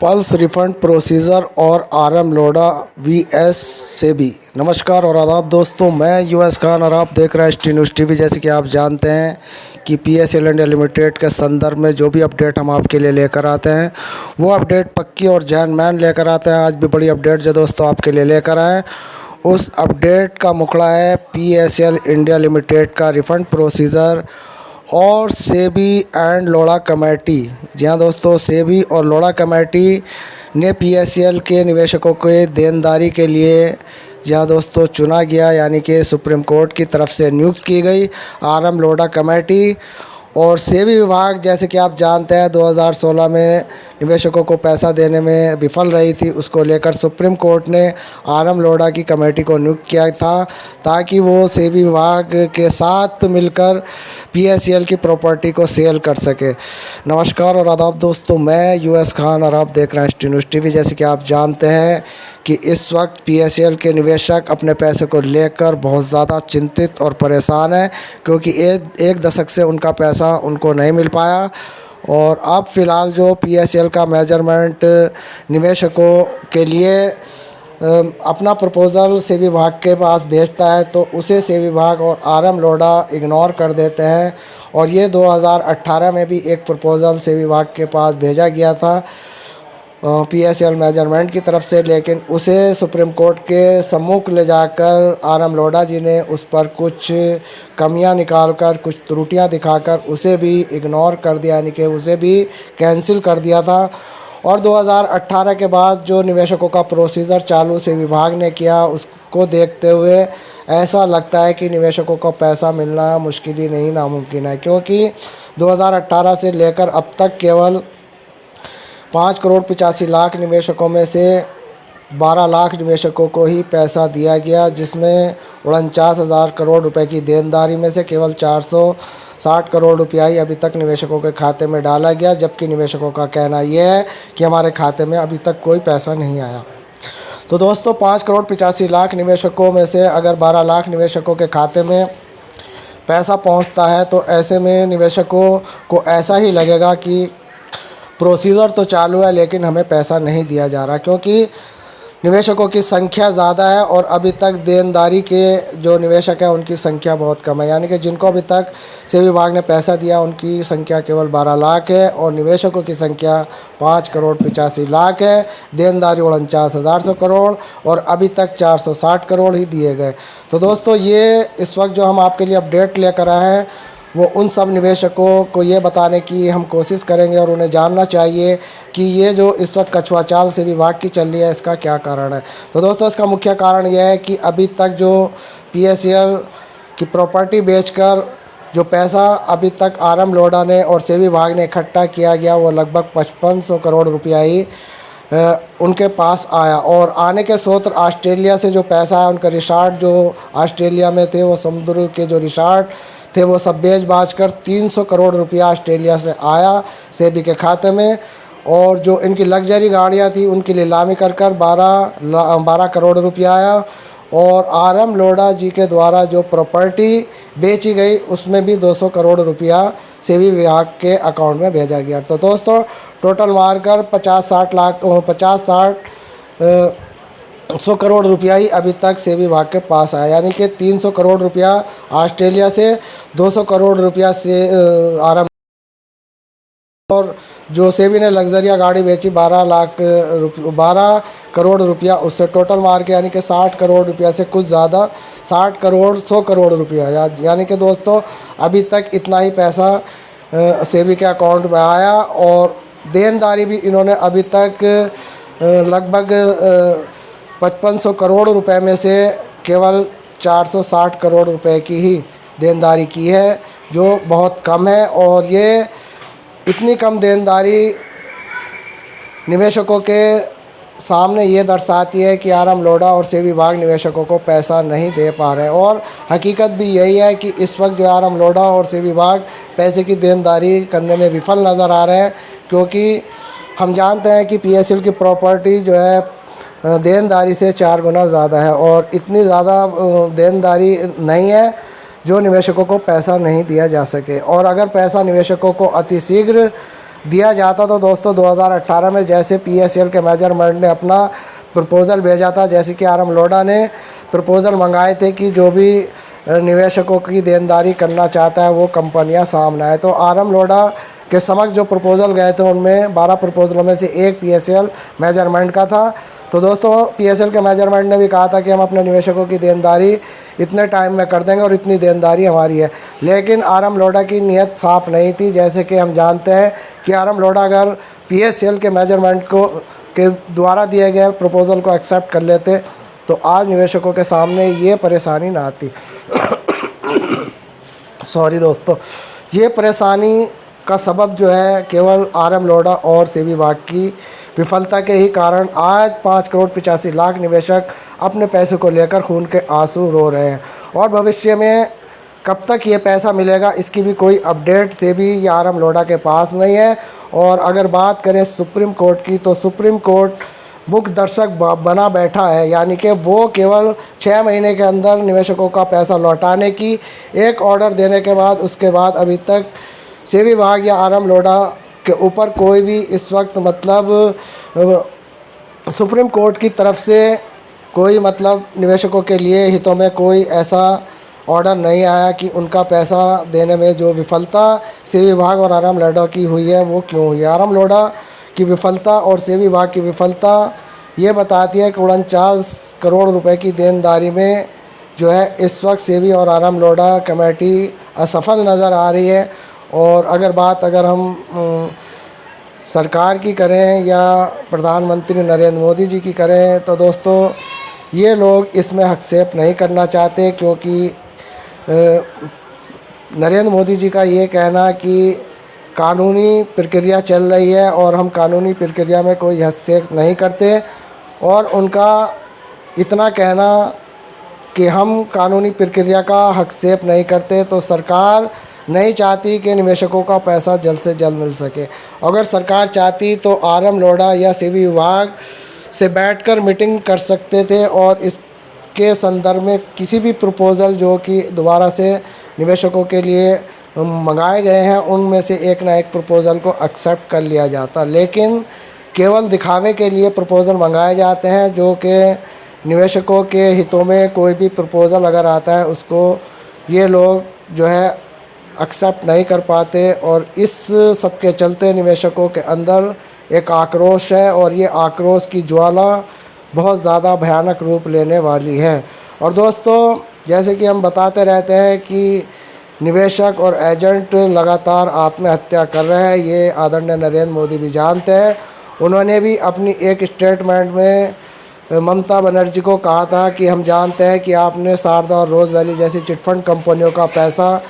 Pulse refund procedure और RM लोडा VS SEBI. नमस्कार और आदाब दोस्तों, मैं यूएस खान और आप देख रहे हैं एसटी न्यूज़ टीवी। जैसे कि आप जानते हैं कि पीएसएल इंडिया लिमिटेड के संदर्भ में जो भी अपडेट हम आपके लिए लेकर आते हैं वो अपडेट पक्की और जैनमैन लेकर आते हैं। आज भी बड़ी अपडेट जो दोस्तों आपके लिए लेकर आए, उस अपडेट का मुखड़ा है पीएसएल इंडिया लिमिटेड का रिफ़ंड प्रोसीजर और सेबी एंड लोढ़ा कमेटी। जी हाँ दोस्तों, सेबी और लोढ़ा कमेटी ने पीएसएल के निवेशकों के देनदारी के लिए जी हाँ दोस्तों चुना गया, यानी कि सुप्रीम कोर्ट की तरफ से नियुक्त की गई आरएम लोढ़ा कमेटी। और सेबी विभाग, जैसे कि आप जानते हैं, 2016 में निवेशकों को पैसा देने में विफल रही थी। उसको लेकर सुप्रीम कोर्ट ने आरएम लोढ़ा की कमेटी को नियुक्त किया था ताकि वो सेबी विभाग के साथ मिलकर पीएसएल की प्रॉपर्टी को सेल कर सके। नमस्कार और आदाब दोस्तों, मैं यूएस खान और आप देख रहे हैं एसटी न्यूज़ टीवी। जैसे कि आप जानते हैं कि इस वक्त पीएसएल के निवेशक अपने पैसे को लेकर बहुत ज़्यादा चिंतित और परेशान हैं, क्योंकि एक दशक से उनका पैसा उनको नहीं मिल पाया। और अब फ़िलहाल जो पीएसएल का मैनेजमेंट निवेशकों के लिए अपना प्रपोज़ल सेबी विभाग के पास भेजता है तो उसे सेबी विभाग और आरएम लोढ़ा इग्नोर कर देते हैं। और ये 2018 में भी एक प्रपोज़ल सेबी विभाग के पास भेजा गया था पीएसएल मैनेजमेंट की तरफ से, लेकिन उसे सुप्रीम कोर्ट के सम्मुख ले जाकर आरएम लोढ़ा जी ने उस पर कुछ कमियां निकालकर, कुछ त्रुटियां दिखाकर उसे भी इग्नोर कर दिया, यानी कि उसे भी कैंसिल कर दिया था। और 2018 के बाद जो निवेशकों का प्रोसीजर चालू से विभाग ने किया, उसको देखते हुए ऐसा लगता है कि निवेशकों को पैसा मिलना मुश्किल ही नहीं नामुमकिन है, क्योंकि 2018 से लेकर अब तक केवल 5,85,00,000 निवेशकों में से 12 लाख निवेशकों को ही पैसा दिया गया, जिसमें 49,000 करोड़ रुपए की देनदारी में से केवल 460 करोड़ रुपया ही अभी तक निवेशकों के खाते में डाला गया। जबकि निवेशकों का कहना यह है कि हमारे खाते में अभी तक कोई पैसा नहीं आया। तो दोस्तों, 5,85,00,000 निवेशकों में से अगर 12 लाख निवेशकों के खाते में पैसा पहुंचता है तो ऐसे में निवेशकों को ऐसा ही लगेगा कि प्रोसीजर तो चालू है लेकिन हमें पैसा नहीं दिया जा रहा, क्योंकि निवेशकों की संख्या ज़्यादा है और अभी तक देनदारी के जो निवेशक हैं उनकी संख्या बहुत कम है। यानी कि जिनको अभी तक सेबी विभाग ने पैसा दिया उनकी संख्या केवल 12 लाख है और निवेशकों की संख्या 5,85,00,000 है। देनदारी 49,000 करोड़ और अभी तक 460 करोड़ ही दिए गए। तो दोस्तों, ये इस वक्त जो हम आपके लिए अपडेट लेकर आए हैं वो उन सब निवेशकों को ये बताने की हम कोशिश करेंगे और उन्हें जानना चाहिए कि ये जो इस वक्त कछुआ चाल से विभाग की चल रही है, इसका क्या कारण है। तो दोस्तों, इसका मुख्य कारण यह है कि अभी तक जो पीएसएल की प्रॉपर्टी बेचकर जो पैसा अभी तक आरएम लोढ़ा ने और सेबी विभाग ने इकट्ठा किया गया वो लगभग 5500 करोड़ रुपया ही उनके पास आया। और आने के स्रोत ऑस्ट्रेलिया से जो पैसा है, उनका रिसॉर्ट जो ऑस्ट्रेलिया में थे, वो समुद्र के जो रिसॉर्ट थे वो सब बेच बाच कर 300 करोड़ रुपया ऑस्ट्रेलिया से आया सेबी के खाते में। और जो इनकी लग्जरी गाड़ियां थी उनकी नीलामी कर 12 करोड़ रुपया आया। और आरएम लोढ़ा जी के द्वारा जो प्रॉपर्टी बेची गई उसमें भी 200 करोड़ रुपया सेबी विभाग के अकाउंट में भेजा गया। तो दोस्तों, टोटल मारकर 50-60 करोड़ रुपया ही अभी तक सेबी विभाग के पास आया, यानी कि 300 करोड़ रुपया ऑस्ट्रेलिया से, 200 करोड़ रुपया से आरएम। और जो सेबी ने लग्जरिया गाड़ी बेची 12 करोड़ रुपया, उससे टोटल मार के यानी कि 60 करोड़ रुपया से कुछ ज़्यादा, 60 करोड़ 100 करोड़ रुपया, यानी कि दोस्तों अभी तक इतना ही पैसा सेबी के अकाउंट में आया। और देनदारी भी इन्होंने अभी तक लगभग 5500 करोड़ रुपए में से केवल 460 करोड़ रुपए की ही देनदारी की है, जो बहुत कम है। और ये इतनी कम देनदारी निवेशकों के सामने ये दर्शाती है कि आरएम लोढ़ा और सेबी विभाग निवेशकों को पैसा नहीं दे पा रहे हैं। और हकीकत भी यही है कि इस वक्त जो आरएम लोढ़ा और सेबी विभाग पैसे की देनदारी करने में विफल नज़र आ रहे हैं, क्योंकि हम जानते हैं कि पीएसएल की प्रॉपर्टी जो है देनदारी से 4 गुना ज़्यादा है और इतनी ज़्यादा देनदारी नहीं है जो निवेशकों को पैसा नहीं दिया जा सके। और अगर पैसा निवेशकों को अतिशीघ्र दिया जाता। तो दोस्तों 2018 में जैसे PSL के मेजरमेंट ने अपना प्रपोज़ल भेजा था, जैसे कि RM लोढ़ा ने प्रपोज़ल मंगाए थे कि जो भी निवेशकों की देनदारी करना चाहता है वो कंपनियां सामने आए। तो RM लोढ़ा के समक्ष जो प्रपोज़ल गए थे उनमें 12 प्रपोज़लों में से एक PSL मेजरमेंट का था। तो दोस्तों PSL के मेजरमेंट ने भी कहा था कि हम अपने निवेशकों की देनदारी इतने टाइम में कर देंगे और इतनी देनदारी हमारी है। लेकिन RM लोढ़ा की नीयत साफ़ नहीं थी। जैसे कि हम जानते हैं कि RM लोढ़ा अगर PSL के मेजरमेंट को के द्वारा दिए गए प्रपोज़ल को एक्सेप्ट कर लेते तो आज निवेशकों के सामने ये परेशानी ना आती। सॉरी दोस्तों, ये परेशानी का सबब जो है केवल RM लोढ़ा और सेबी विभाग की विफलता के ही कारण आज 5,85,00,000 निवेशक अपने पैसे को लेकर खून के आंसू रो रहे हैं। और भविष्य में कब तक ये पैसा मिलेगा इसकी भी कोई अपडेट सेबी या RM लोढ़ा के पास नहीं है। और अगर बात करें सुप्रीम कोर्ट की, तो सुप्रीम कोर्ट मुख्य दर्शक बना बैठा है, यानी कि वो केवल 6 महीने के अंदर निवेशकों का पैसा लौटाने की एक ऑर्डर देने के बाद उसके बाद अभी तक सेबी विभाग या RM लोढ़ा के ऊपर कोई भी इस वक्त मतलब सुप्रीम कोर्ट की तरफ से कोई मतलब निवेशकों के लिए हितों में कोई ऐसा ऑर्डर नहीं आया कि उनका पैसा देने में जो विफलता सेबी विभाग और RM लोढ़ा की हुई है वो क्यों हुई है। RM लोढ़ा की विफलता और सेबी विभाग की विफलता ये बताती है कि 49 करोड़ रुपए की देनदारी में जो है इस वक्त सेबी और RM लोढ़ा कमेटी असफल नज़र आ रही है। और अगर हम सरकार की करें या प्रधानमंत्री नरेंद्र मोदी जी की करें तो दोस्तों ये लोग इसमें हस्तक्षेप नहीं करना चाहते, क्योंकि नरेंद्र मोदी जी का ये कहना कि कानूनी प्रक्रिया चल रही है और हम कानूनी प्रक्रिया में कोई हस्तक्षेप नहीं करते, और उनका इतना कहना कि हम कानूनी प्रक्रिया का हस्तक्षेप नहीं करते, तो सरकार नहीं चाहती कि निवेशकों का पैसा जल्द से जल्द मिल सके। अगर सरकार चाहती तो RM लोढ़ा या सेबी विभाग से बैठकर मीटिंग कर सकते थे और इसके संदर्भ में किसी भी प्रपोज़ल जो कि दोबारा से निवेशकों के लिए मंगाए गए हैं उनमें से एक ना एक प्रपोज़ल को एक्सेप्ट कर लिया जाता। लेकिन केवल दिखावे के लिए प्रपोज़ल मंगाए जाते हैं, जो कि निवेशकों के हितों में कोई भी प्रपोज़ल अगर आता है उसको ये लोग जो है एक्सेप्ट नहीं कर पाते। और इस सब के चलते निवेशकों के अंदर एक आक्रोश है और ये आक्रोश की ज्वाला बहुत ज़्यादा भयानक रूप लेने वाली है। और दोस्तों जैसे कि हम बताते रहते हैं कि निवेशक और एजेंट लगातार आत्महत्या कर रहे हैं, ये आदरणीय नरेंद्र मोदी भी जानते हैं। उन्होंने भी अपनी एक स्टेटमेंट में ममता बनर्जी को कहा था कि हम जानते हैं कि आपने शारदा और रोज़ वैली जैसी चिटफंड कंपनियों का पैसा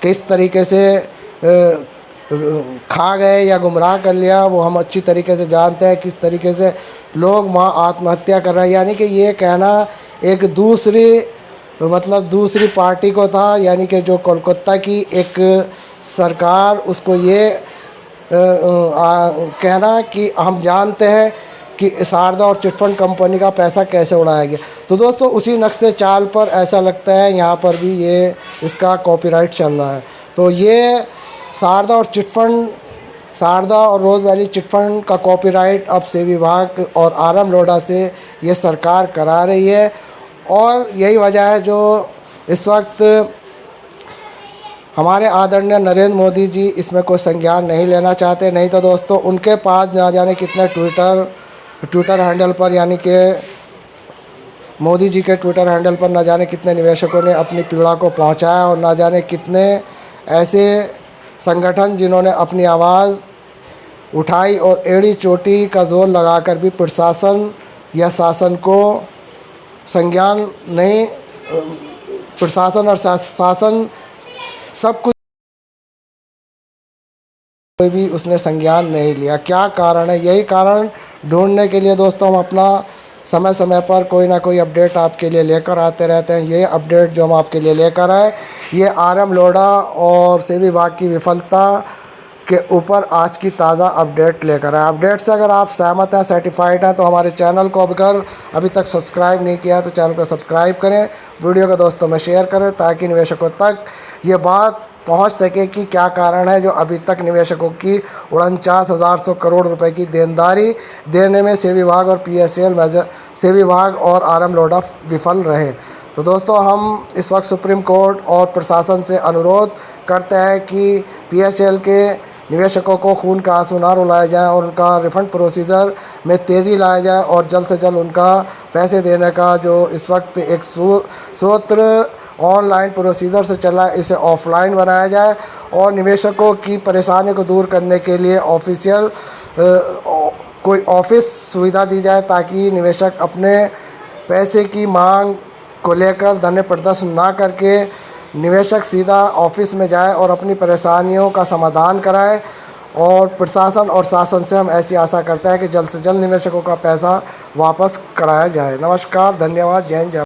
किस तरीके से खा गए या गुमराह कर लिया, वो हम अच्छी तरीके से जानते हैं किस तरीके से लोग वहाँ आत्महत्या कर रहे हैं। यानी कि ये कहना एक दूसरी पार्टी को था, यानी कि जो कोलकाता की एक सरकार, उसको ये कहना कि हम जानते हैं कि शारदा और चिटफंड कंपनी का पैसा कैसे उड़ाया गया। तो दोस्तों उसी नक्शे चाल पर ऐसा लगता है यहाँ पर भी ये इसका कॉपीराइट चल रहा है। तो ये शारदा और रोज़ वैली चिटफंड का कॉपीराइट अब सेबी विभाग और RM लोढ़ा से ये सरकार करा रही है। और यही वजह है जो इस वक्त हमारे आदरणीय नरेंद्र मोदी जी इसमें कोई संज्ञान नहीं लेना चाहते। नहीं तो दोस्तों उनके पास ना जाने कितने ट्विटर हैंडल पर, यानी कि मोदी जी के ट्विटर हैंडल पर ना जाने कितने निवेशकों ने अपनी पीड़ा को पहुंचाया और ना जाने कितने ऐसे संगठन जिन्होंने अपनी आवाज़ उठाई और एड़ी चोटी का जोर लगाकर भी प्रशासन या शासन को संज्ञान नहीं, प्रशासन और शासन सब कुछ कोई भी उसने संज्ञान नहीं लिया। क्या कारण है? यही कारण ढूंढने के लिए दोस्तों हम अपना समय समय पर कोई ना कोई अपडेट आपके लिए लेकर आते रहते हैं। ये अपडेट जो हम आपके लिए लेकर आए ये RM लोढ़ा और सेबी विभाग की विफलता के ऊपर आज की ताज़ा अपडेट लेकर आए। अपडेट से अगर आप सहमत हैं, सर्टिफाइड हैं, तो हमारे चैनल को अगर अभी तक सब्सक्राइब नहीं किया तो चैनल को सब्सक्राइब करें, वीडियो को दोस्तों में शेयर करें ताकि निवेशकों तक ये बात पहुंच सके कि क्या कारण है जो अभी तक निवेशकों की 49,100 करोड़ रुपए की देनदारी देने में सेबी विभाग और पीएसएल मेजर सेबी विभाग और आरएम लोढ़ा विफल रहे। तो दोस्तों, हम इस वक्त सुप्रीम कोर्ट और प्रशासन से अनुरोध करते हैं कि पीएसएल के निवेशकों को खून का आंसू ना रुलाया जाए और उनका रिफंड प्रोसीजर में तेज़ी लाया जाए और जल्द से जल्द उनका पैसे देने का जो इस वक्त एक सूत्र ऑनलाइन प्रोसीजर से चला है, इसे ऑफलाइन बनाया जाए और निवेशकों की परेशानी को दूर करने के लिए ऑफिशियल कोई ऑफिस सुविधा दी जाए ताकि निवेशक अपने पैसे की मांग को लेकर धरने प्रदर्शन ना करके निवेशक सीधा ऑफिस में जाए और अपनी परेशानियों का समाधान कराए। और प्रशासन और शासन से हम ऐसी आशा करते हैं कि जल्द से जल्द निवेशकों का पैसा वापस कराया जाए। नमस्कार, धन्यवाद, जय हिंद, जय